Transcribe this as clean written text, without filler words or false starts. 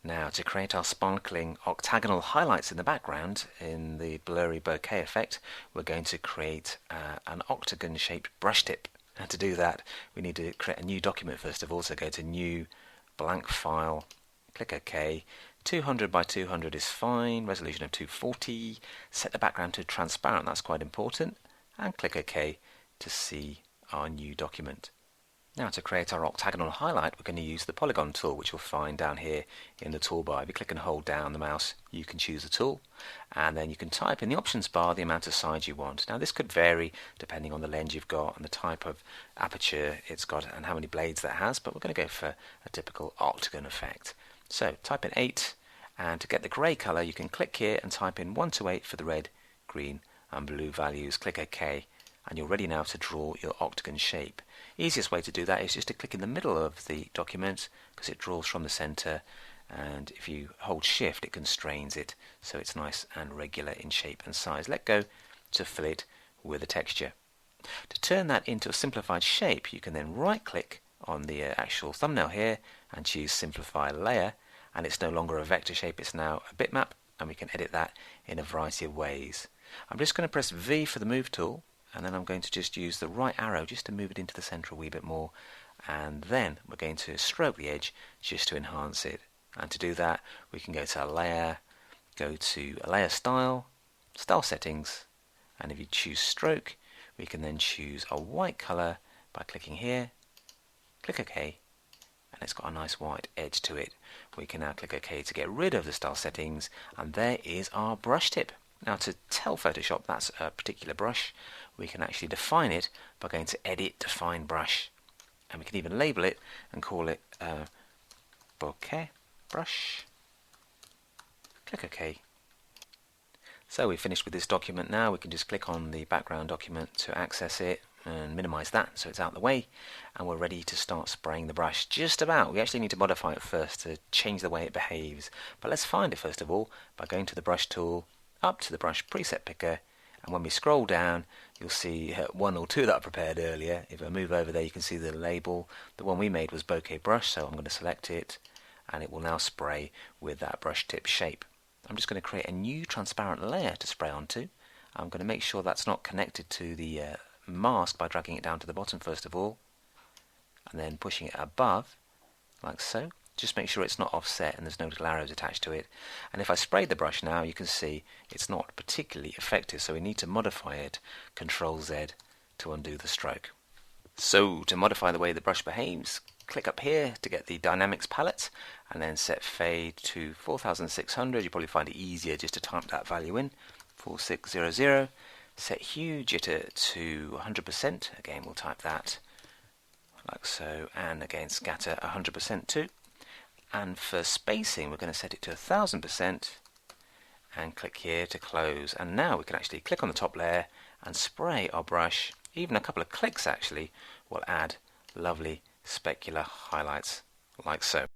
Now, to create our sparkling octagonal highlights in the background in the blurry bokeh effect, we're going to create an octagon shaped brush tip. And to do that, we need to create a new document first of all. So go to New, Blank File, click OK. 200 by 200 is fine, resolution of 240. Set the background to transparent, that's quite important. And click OK to see our new document. Now, to create our octagonal highlight, we're going to use the Polygon Tool, which you'll find down here in the toolbar. If you click and hold down the mouse, you can choose the tool, and then you can type in the options bar the amount of sides you want. Now, this could vary depending on the lens you've got and the type of aperture it's got and how many blades that has, but we're going to go for a typical octagon effect. So type in 8, and to get the grey colour, you can click here and type in 1 to 8 for the red, green and blue values. Click OK, and you're ready now to draw your octagon shape. Easiest way to do that is just to click in the middle of the document, because it draws from the center, and if you hold shift it constrains it so it's nice and regular in shape and size. Let go to fill it with a texture. To turn that into a simplified shape, you can then right click on the actual thumbnail here and choose simplify layer, and it's no longer a vector shape, it's now a bitmap, and we can edit that in a variety of ways. I'm just going to press V for the move tool, and then I'm going to just use the right arrow just to move it into the center a wee bit more, and then we're going to stroke the edge just to enhance it. And to do that, we can go to layer, go to layer style, style settings, and if you choose stroke, we can then choose a white color by clicking here, click OK, and it's got a nice white edge to it. We can now click OK to get rid of the style settings, and there is our brush tip. Now, to tell Photoshop that's a particular brush, we can actually define it by going to Edit, Define Brush. And we can even label it and call it Bokeh Brush. Click OK. So we've finished with this document now. We can just click on the background document to access it and minimize that so it's out of the way. And we're ready to start spraying the brush. Just about. We actually need to modify it first to change the way it behaves. But let's find it first of all by going to the brush tool, up to the brush preset picker, and when we scroll down you'll see one or two that I prepared earlier. If I move over there you can see the label. The one we made was bokeh brush, so I'm going to select it and it will now spray with that brush tip shape. I'm just going to create a new transparent layer to spray onto. I'm going to make sure that's not connected to the mask by dragging it down to the bottom first of all, and then pushing it above like so. Just make sure it's not offset and there's no little arrows attached to it. And if I sprayed the brush now, you can see it's not particularly effective, so we need to modify it. Control Z to undo the stroke. So to modify the way the brush behaves, click up here to get the dynamics palette and then set fade to 4600. You probably find it easier just to type that value in, 4600. Set hue jitter to 100%. Again, we'll type that like so, and again scatter 100% too. And for spacing, we're going to set it to 1000% and click here to close. And now we can actually click on the top layer and spray our brush. Even a couple of clicks actually will add lovely specular highlights like so.